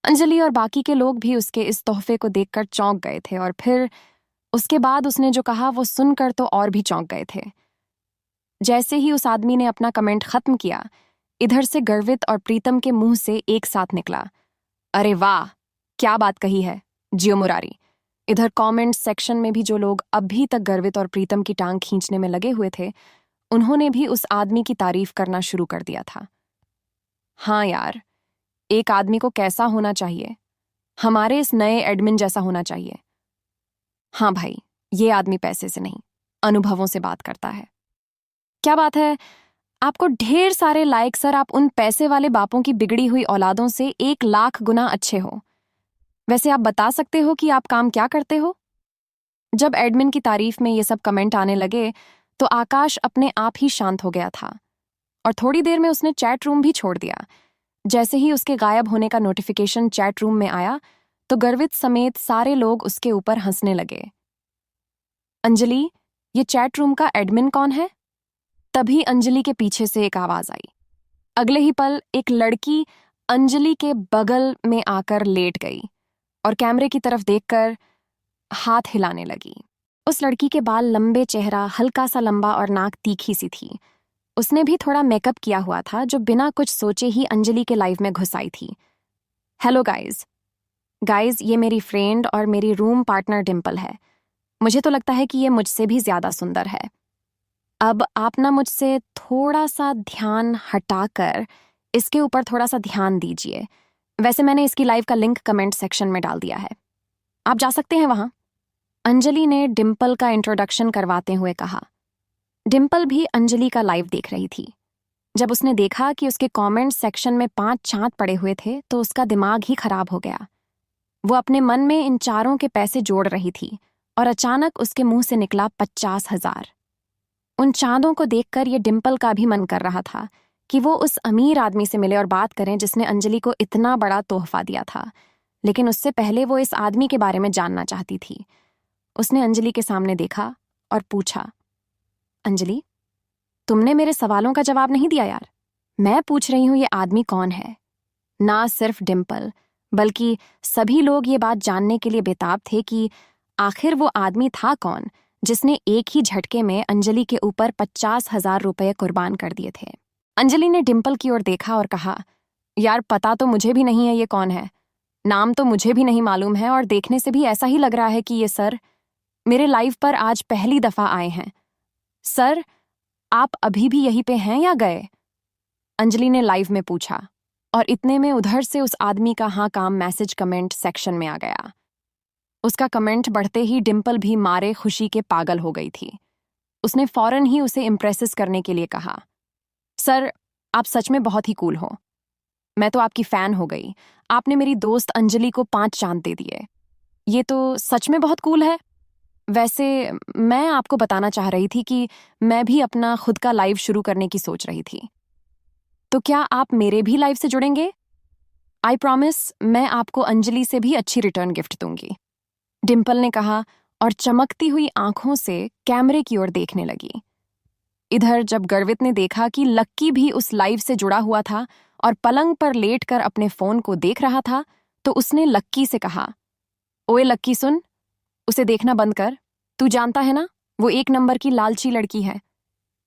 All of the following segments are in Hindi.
अंजलि और बाकी के लोग भी उसके इस तोहफे को देखकर चौंक गए थे और फिर उसके बाद उसने जो कहा वो सुनकर तो और भी चौंक गए थे। जैसे ही उस आदमी ने अपना कमेंट खत्म किया, इधर से गर्वित और प्रीतम के मुंह से एक साथ निकला, अरे वाह, क्या बात कही है जियो मुरारी। इधर कमेंट सेक्शन में भी जो लोग अभी तक गर्वित और प्रीतम की टांग खींचने में लगे हुए थे, उन्होंने भी उस आदमी की तारीफ करना शुरू कर दिया था। हाँ यार, एक आदमी को कैसा होना चाहिए? हमारे इस नए एडमिन जैसा होना चाहिए। हाँ भाई, ये आदमी पैसे से नहीं, अनुभवों से बात करता है। क्या बात है, आपको ढेर सारे लाइक सर, आप उन पैसे वाले बापों की बिगड़ी हुई औलादों से 1,00,000 गुना अच्छे हो। वैसे आप बता सकते हो कि आप काम क्या करते हो? जब एडमिन की तारीफ में ये सब कमेंट आने लगे, तो आकाश अपने आप ही शांत हो गया था और थोड़ी देर में उसने चैट रूम भी छोड़ दिया। जैसे ही उसके गायब होने का नोटिफिकेशन चैट रूम में आया, तो गर्वित समेत सारे लोग उसके ऊपर हंसने लगे। अंजलि, ये चैट रूम का एडमिन कौन है? तभी अंजलि के पीछे से एक आवाज आई। अगले ही पल एक लड़की अंजलि के बगल में आकर लेट गई और कैमरे की तरफ देखकर हाथ हिलाने लगी। उस लड़की के बाल लंबे, चेहरा हल्का सा लंबा और नाक तीखी सी थी। उसने भी थोड़ा मेकअप किया हुआ था, जो बिना कुछ सोचे ही अंजलि के लाइफ में घुस आई थी। हेलो गाइज, ये मेरी फ्रेंड और मेरी रूम पार्टनर डिम्पल है। मुझे तो लगता है कि ये मुझसे भी ज्यादा सुंदर है। अब आप ना मुझसे थोड़ा सा ध्यान हटाकर इसके ऊपर थोड़ा सा ध्यान दीजिए। वैसे मैंने इसकी लाइव का लिंक कमेंट सेक्शन में डाल दिया है, आप जा सकते हैं वहां। अंजलि ने डिम्पल का इंट्रोडक्शन करवाते हुए कहा। डिम्पल भी अंजलि का लाइव देख रही थी। जब उसने देखा कि उसके कमेंट सेक्शन में 5 चांद पड़े हुए थे, तो उसका दिमाग ही खराब हो गया। वो अपने मन में इन चारों के पैसे जोड़ रही थी और अचानक उसके मुंह से निकला 50,000। उन चांदों को देखकर ये डिम्पल का भी मन कर रहा था कि वो उस अमीर आदमी से मिले और बात करें जिसने अंजलि को इतना बड़ा तोहफा दिया था। लेकिन उससे पहले वो इस आदमी के बारे में जानना चाहती थी। उसने अंजलि के सामने देखा और पूछा, अंजलि, तुमने मेरे सवालों का जवाब नहीं दिया यार। मैं पूछ रही हूं ये आदमी कौन है। ना सिर्फ डिम्पल, बल्कि सभी लोग ये बात जानने के लिए बेताब थे कि आखिर वो आदमी था कौन जिसने एक ही झटके में अंजलि के ऊपर 50,000 रुपये कुर्बान कर दिए थे। अंजलि ने डिम्पल की ओर देखा और कहा, यार पता तो मुझे भी नहीं है ये कौन है। नाम तो मुझे भी नहीं मालूम है और देखने से भी ऐसा ही लग रहा है कि ये सर मेरे लाइव पर आज पहली दफा आए हैं। सर, आप अभी भी यहीं पे हैं या गए? अंजलि ने लाइव में पूछा और इतने में उधर से उस आदमी का हाँ काम मैसेज कमेंट सेक्शन में आ गया। उसका कमेंट बढ़ते ही डिम्पल भी मारे खुशी के पागल हो गई थी। उसने फौरन ही उसे इम्प्रेस करने के लिए कहा, सर, आप सच में बहुत ही कूल हो। मैं तो आपकी फैन हो गई। आपने मेरी दोस्त अंजलि को 5 चांद दे दिए। ये तो सच में बहुत कूल है। वैसे मैं आपको बताना चाह रही थी कि मैं भी अपना खुद का लाइव शुरू करने की सोच रही थी। तो क्या आप मेरे भी लाइव से जुड़ेंगे? आई प्रॉमिस, मैं आपको अंजलि से भी अच्छी रिटर्न गिफ्ट दूंगी, डिम्पल ने कहा और चमकती हुई आंखों से कैमरे की ओर देखने लगी। इधर जब गर्वित ने देखा कि लक्की भी उस लाइव से जुड़ा हुआ था और पलंग पर लेटकर अपने फोन को देख रहा था, तो उसने लक्की से कहा, ओए लक्की सुन, उसे देखना बंद कर। तू जानता है ना, वो 1 नंबर की लालची लड़की है।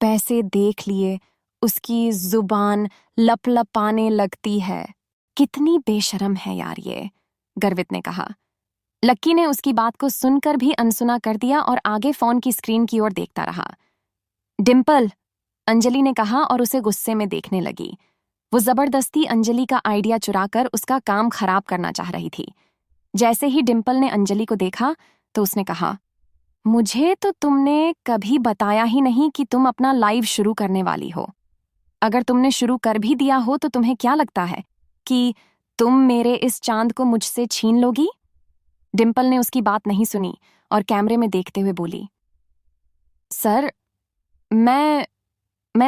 पैसे देख लिए उसकी जुबान लपलपाने लगती है। कितनी बेशरम है यार ये, गर्वित ने कहा। लक्की ने उसकी बात को सुनकर भी अनसुना कर दिया और आगे फोन की स्क्रीन की ओर देखता रहा। डिम्पल, अंजलि ने कहा और उसे गुस्से में देखने लगी। वो जबरदस्ती अंजलि का आइडिया चुराकर उसका काम खराब करना चाह रही थी। जैसे ही डिम्पल ने अंजलि को देखा, तो उसने कहा, मुझे तो तुमने कभी बताया ही नहीं कि तुम अपना लाइव शुरू करने वाली हो। अगर तुमने शुरू कर भी दिया हो तो तुम्हें क्या लगता है कि तुम मेरे इस चांद को मुझसे छीन लोगी? डिम्पल ने उसकी बात नहीं सुनी और कैमरे में देखते हुए बोली, सर, मैं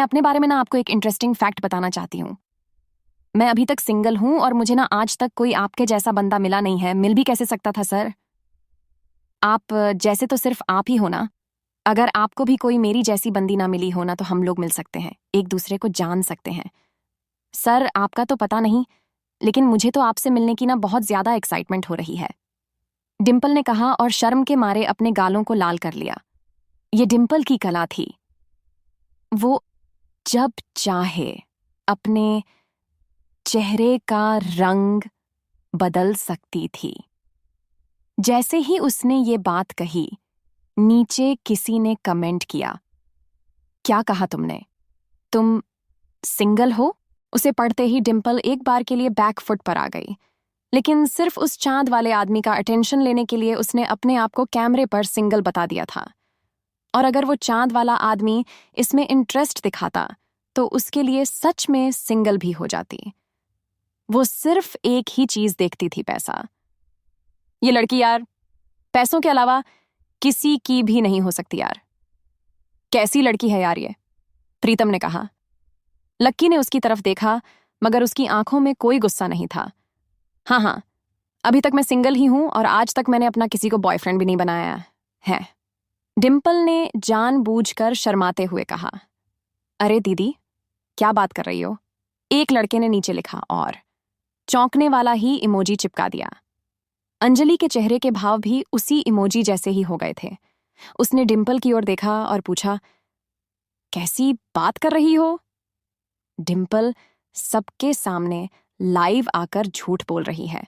अपने बारे में ना आपको एक इंटरेस्टिंग फैक्ट बताना चाहती हूँ। मैं अभी तक सिंगल हूं और मुझे ना आज तक कोई आपके जैसा बंदा मिला नहीं है। मिल भी कैसे सकता था सर? आप जैसे तो सिर्फ आप ही हो ना। अगर आपको भी कोई मेरी जैसी बंदी ना मिली हो ना, तो हम लोग मिल सकते हैं, एक दूसरे को जान सकते हैं। सर, आपका तो पता नहीं, लेकिन मुझे तो आपसे मिलने की ना बहुत ज्यादा एक्साइटमेंट हो रही है, डिम्पल ने कहा और शर्म के मारे अपने गालों को लाल कर लिया। ये डिम्पल की कला थी। वो जब चाहे अपने चेहरे का रंग बदल सकती थी। जैसे ही उसने ये बात कही, नीचे किसी ने कमेंट किया, क्या कहा तुमने? तुम सिंगल हो? उसे पढ़ते ही डिम्पल एक बार के लिए बैकफुट पर आ गई, लेकिन सिर्फ उस चांद वाले आदमी का अटेंशन लेने के लिए उसने अपने आप को कैमरे पर सिंगल बता दिया था। और अगर वो चांद वाला आदमी इसमें इंटरेस्ट दिखाता तो उसके लिए सच में सिंगल भी हो जाती। वो सिर्फ एक ही चीज देखती थी, पैसा। ये लड़की यार पैसों के अलावा किसी की भी नहीं हो सकती यार। कैसी लड़की है यार ये, प्रीतम ने कहा। लक्की ने उसकी तरफ देखा, मगर उसकी आंखों में कोई गुस्सा नहीं था। हाँ, अभी तक मैं सिंगल ही हूं और आज तक मैंने अपना किसी को बॉयफ्रेंड भी नहीं बनाया है, डिम्पल ने जानबूझकर शर्माते हुए कहा। अरे दीदी, क्या बात कर रही हो? एक लड़के ने नीचे लिखा और चौंकने वाला ही इमोजी चिपका दिया। अंजलि के चेहरे के भाव भी उसी इमोजी जैसे ही हो गए थे। उसने डिम्पल की ओर देखा और पूछा, कैसी बात कर रही हो? डिम्पल सबके सामने लाइव आकर झूठ बोल रही है।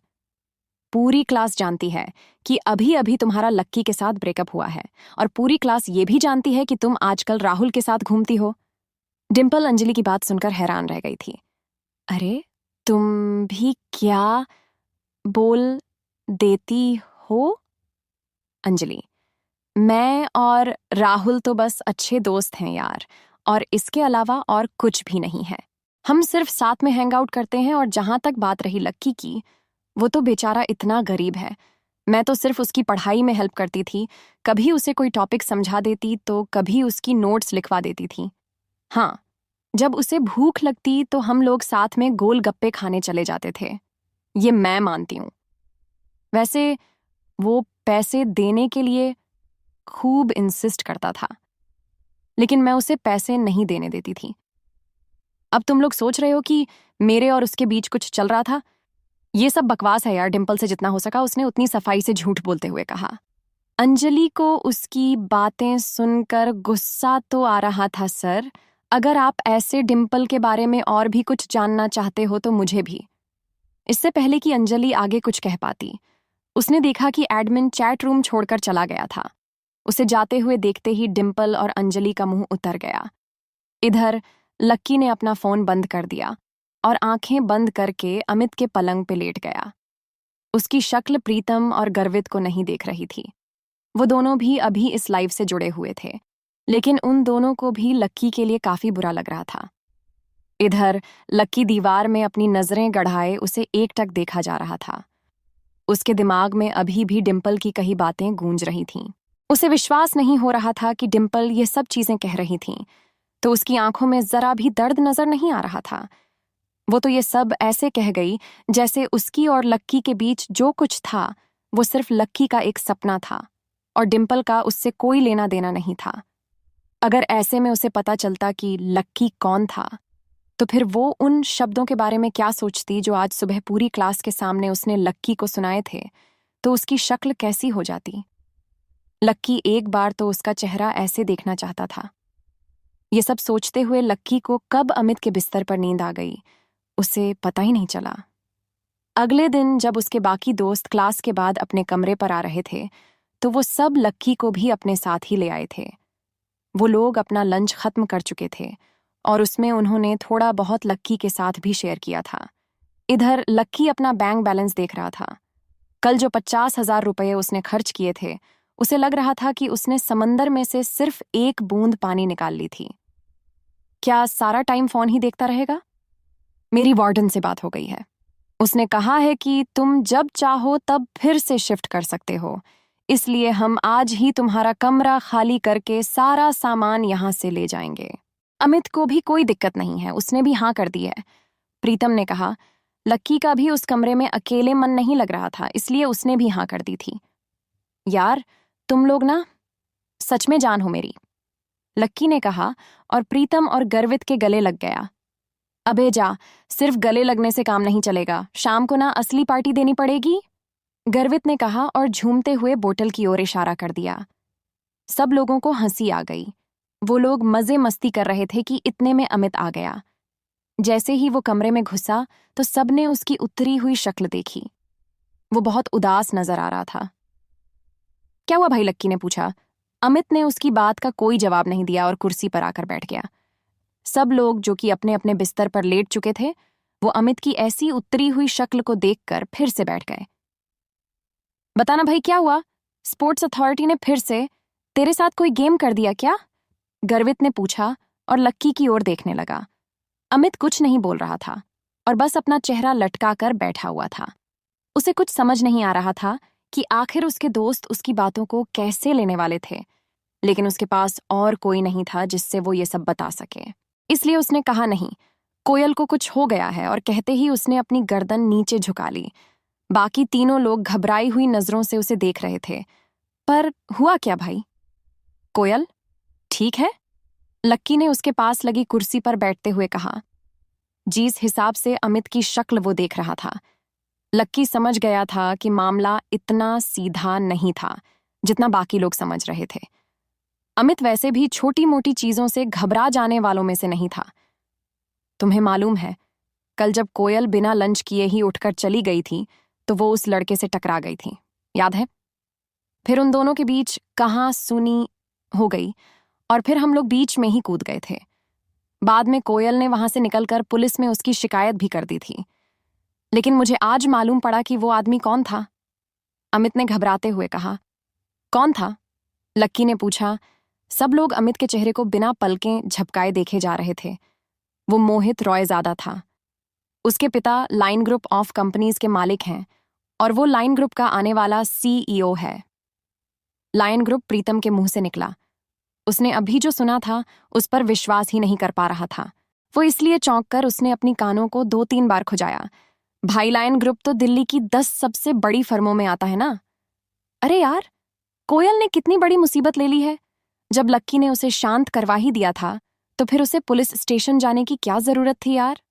पूरी क्लास जानती है कि अभी अभी तुम्हारा लक्की के साथ ब्रेकअप हुआ है, और पूरी क्लास ये भी जानती है कि तुम आजकल राहुल के साथ घूमती हो। डिम्पल अंजलि की बात सुनकर हैरान रह गई थी। अरे, तुम भी क्या बोल देती हो? अंजलि, मैं और राहुल तो बस अच्छे दोस्त हैं यार, और इसके अलावा और कुछ भी नहीं है। हम सिर्फ साथ में हैंग आउट करते हैं। और जहां तक बात रही लक्की की, वो तो बेचारा इतना गरीब है। मैं तो सिर्फ उसकी पढ़ाई में हेल्प करती थी, कभी उसे कोई टॉपिक समझा देती तो कभी उसकी नोट्स लिखवा देती थी। हाँ, जब उसे भूख लगती तो हम लोग साथ में गोलगप्पे खाने चले जाते थे। ये मैं मानती हूँ। वैसे वो पैसे देने के लिए खूब इंसिस्ट करता था, लेकिन मैं उसे पैसे नहीं देने देती थी। अब तुम लोग सोच रहे हो कि मेरे और उसके बीच कुछ चल रहा था? ये सब बकवास है यार, डिम्पल से जितना हो सका उसने उतनी सफाई से झूठ बोलते हुए कहा। अंजलि को उसकी बातें सुनकर गुस्सा तो आ रहा था। सर, अगर आप ऐसे डिम्पल के बारे में और भी कुछ जानना चाहते हो तो मुझे भी। इससे पहले कि अंजलि आगे कुछ कह पाती, उसने देखा कि एडमिन चैट रूम छोड़कर चला गया था। उसे जाते हुए देखते ही डिम्पल और अंजलि का मुंह उतर गया। इधर लक्की ने अपना फोन बंद कर दिया और आंखें बंद करके अमित के पलंग पे लेट गया। उसकी शक्ल प्रीतम और गर्वित को नहीं देख रही थी। वो दोनों भी अभी इस लाइव से जुड़े हुए थे, लेकिन उन दोनों को भी लक्की के लिए काफी बुरा लग रहा था। इधर लक्की दीवार में अपनी नजरें गड़ाए उसे एकटक देखा जा रहा था। उसके दिमाग में अभी भी डिम्पल की कही बातें गूंज रही थीं। उसे विश्वास नहीं हो रहा था कि डिम्पल ये सब चीजें कह रही थीं, तो उसकी आंखों में जरा भी दर्द नजर नहीं आ रहा था। वो तो ये सब ऐसे कह गई जैसे उसकी और लक्की के बीच जो कुछ था वो सिर्फ लक्की का एक सपना था और डिम्पल का उससे कोई लेना देना नहीं था। अगर ऐसे में उसे पता चलता कि लक्की कौन था, तो फिर वो उन शब्दों के बारे में क्या सोचती जो आज सुबह पूरी क्लास के सामने उसने लक्की को सुनाए थे, तो उसकी शक्ल कैसी हो जाती। लक्की एक बार तो उसका चेहरा ऐसे देखना चाहता था। ये सब सोचते हुए लक्की को कब अमित के बिस्तर पर नींद आ गई, उसे पता ही नहीं चला। अगले दिन जब उसके बाकी दोस्त क्लास के बाद अपने कमरे पर आ रहे थे, तो वो सब लक्की को भी अपने साथ ही ले आए थे। वो लोग अपना लंच खत्म कर चुके थे और उसमें उन्होंने थोड़ा बहुत लक्की के साथ भी शेयर किया था। इधर लक्की अपना बैंक बैलेंस देख रहा था। कल जो 50,000 रुपये उसने खर्च किए थे, उसे लग रहा था कि उसने समंदर में से सिर्फ एक बूंद पानी निकाल ली थी। क्या सारा टाइम फोन ही देखता रहेगा? मेरी वार्डन से बात हो गई है। उसने कहा है कि तुम जब चाहो तब फिर से शिफ्ट कर सकते हो, इसलिए हम आज ही तुम्हारा कमरा खाली करके सारा सामान यहां से ले जाएंगे। अमित को भी कोई दिक्कत नहीं है, उसने भी हाँ कर दी है, प्रीतम ने कहा। लक्की का भी उस कमरे में अकेले मन नहीं लग रहा था, इसलिए उसने भी हाँ कर दी थी। यार, तुम लोग ना सच में जान हो मेरी, लक्की ने कहा और प्रीतम और गर्वित के गले लग गया। अबे जा, सिर्फ गले लगने से काम नहीं चलेगा, शाम को ना असली पार्टी देनी पड़ेगी, गर्वित ने कहा और झूमते हुए बोतल की ओर इशारा कर दिया। सब लोगों को हंसी आ गई। वो लोग मजे मस्ती कर रहे थे कि इतने में अमित आ गया। जैसे ही वो कमरे में घुसा तो सबने उसकी उतरी हुई शक्ल देखी। वो बहुत उदास नजर आ रहा था। क्या हुआ भाई, लक्की ने पूछा। अमित ने उसकी बात का कोई जवाब नहीं दिया और कुर्सी पर आकर बैठ गया। सब लोग जो कि अपने अपने बिस्तर पर लेट चुके थे, वो अमित की ऐसी उतरी हुई शक्ल को देखकर फिर से बैठ गए। बताना भाई, क्या हुआ? स्पोर्ट्स अथॉरिटी ने फिर से तेरे साथ कोई गेम कर दिया क्या? गर्वित ने पूछा और लक्की की ओर देखने लगा। अमित कुछ नहीं बोल रहा था और बस अपना चेहरा लटकाकर बैठा हुआ था। उसे कुछ समझ नहीं आ रहा था कि आखिर उसके दोस्त उसकी बातों को कैसे लेने वाले थे, लेकिन उसके पास और कोई नहीं था जिससे वो ये सब बता सके। इसलिए उसने कहा, नहीं, कोयल को कुछ हो गया है, और कहते ही उसने अपनी गर्दन नीचे झुका ली। बाकी तीनों लोग घबराई हुई नजरों से उसे देख रहे थे। पर हुआ क्या भाई? कोयल ठीक है? लक्की ने उसके पास लगी कुर्सी पर बैठते हुए कहा। जिस हिसाब से अमित की शक्ल वो देख रहा था, लक्की समझ गया था कि मामला इतना सीधा नहीं था जितना बाकी लोग समझ रहे थे। अमित वैसे भी छोटी मोटी चीजों से घबरा जाने वालों में से नहीं था। तुम्हें मालूम है, कल जब कोयल बिना लंच किए ही उठकर चली गई थी तो वो उस लड़के से टकरा गई थी, याद है? फिर उन दोनों के बीच कहाँ सुनी हो गई और फिर हम लोग बीच में ही कूद गए थे। बाद में कोयल ने वहां से निकलकर पुलिस में उसकी शिकायत भी कर दी थी। लेकिन मुझे आज मालूम पड़ा कि वो आदमी कौन था। अमित ने घबराते हुए कहा। कौन था? लक्की ने पूछा। सब लोग अमित के चेहरे को बिना पलकें झपकाए देखे जा रहे थे। वो मोहित रॉयज़ादा था। उसके पिता लाइन ग्रुप ऑफ कंपनीज के मालिक हैं और वो लाइन ग्रुप का आने वाला CEO है। लाइन ग्रुप प्रीतम के मुंह से निकला। उसने अभी जो सुना था उस पर विश्वास ही नहीं कर पा रहा था। वो इसलिए चौंक कर उसने अपनी कानों को 2-3 बार खुजाया। भाई, लाइन ग्रुप तो दिल्ली की 10 सबसे बड़ी फर्मों में आता है ना। अरे यार, कोयल ने कितनी बड़ी मुसीबत ले ली है। जब लक्की ने उसे शांत करवा ही दिया था तो फिर उसे पुलिस स्टेशन जाने की क्या जरूरत थी यार?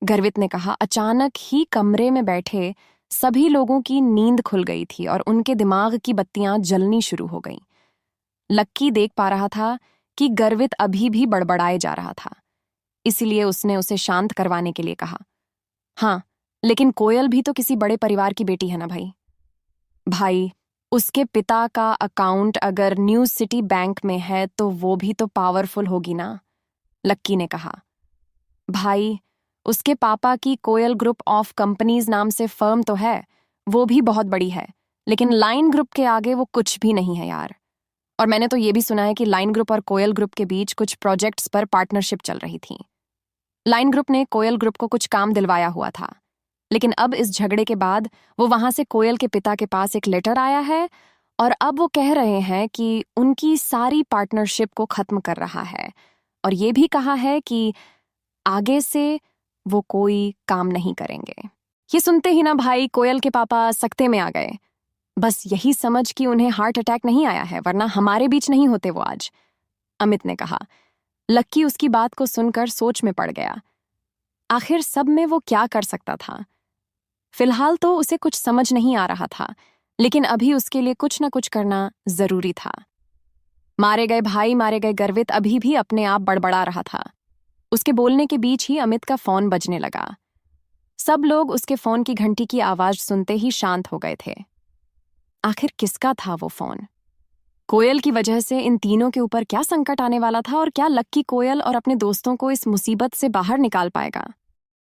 गर्वित ने कहा। अचानक ही कमरे में बैठे सभी लोगों की नींद खुल गई थी और उनके दिमाग की बत्तियां जलनी शुरू हो गईं। लक्की देख पा रहा था कि गर्वित अभी भी बड़बड़ाए जा रहा था, इसीलिए उसने उसे शांत करवाने के लिए कहा। हाँ, लेकिन कोयल भी तो किसी बड़े परिवार की बेटी है ना भाई। भाई, उसके पिता का अकाउंट अगर न्यू सिटी बैंक में है तो वो भी तो पावरफुल होगी ना, लक्की ने कहा। भाई, उसके पापा की कोयल ग्रुप ऑफ कंपनीज नाम से फर्म तो है, वो भी बहुत बड़ी है, लेकिन लाइन ग्रुप के आगे वो कुछ भी नहीं है यार। और मैंने तो ये भी सुना है कि लाइन ग्रुप और कोयल ग्रुप के बीच कुछ प्रोजेक्ट्स पर पार्टनरशिप चल रही थी। लाइन ग्रुप ने कोयल ग्रुप को कुछ काम दिलवाया हुआ था, लेकिन अब इस झगड़े के बाद वो वहां से कोयल के पिता के पास एक लेटर आया है और अब वो कह रहे हैं कि उनकी सारी पार्टनरशिप को खत्म कर रहा है और ये भी कहा है कि आगे से वो कोई काम नहीं करेंगे। ये सुनते ही ना भाई, कोयल के पापा सकते में आ गए। बस यही समझ कि उन्हें हार्ट अटैक नहीं आया है, वरना हमारे बीच नहीं होते वो आज, अमित ने कहा। लक्की उसकी बात को सुनकर सोच में पड़ गया। आखिर सब में वो क्या कर सकता था? फिलहाल तो उसे कुछ समझ नहीं आ रहा था, लेकिन अभी उसके लिए कुछ न कुछ करना जरूरी था। मारे गए भाई, मारे गए गर्वित अभी भी अपने आप बड़बड़ा रहा था। उसके बोलने के बीच ही अमित का फोन बजने लगा। सब लोग उसके फोन की घंटी की आवाज सुनते ही शांत हो गए थे। आखिर किसका था वो फोन? कोयल की वजह से इन तीनों के ऊपर क्या संकट आने वाला था और क्या लक्की कोयल और अपने दोस्तों को इस मुसीबत से बाहर निकाल पाएगा?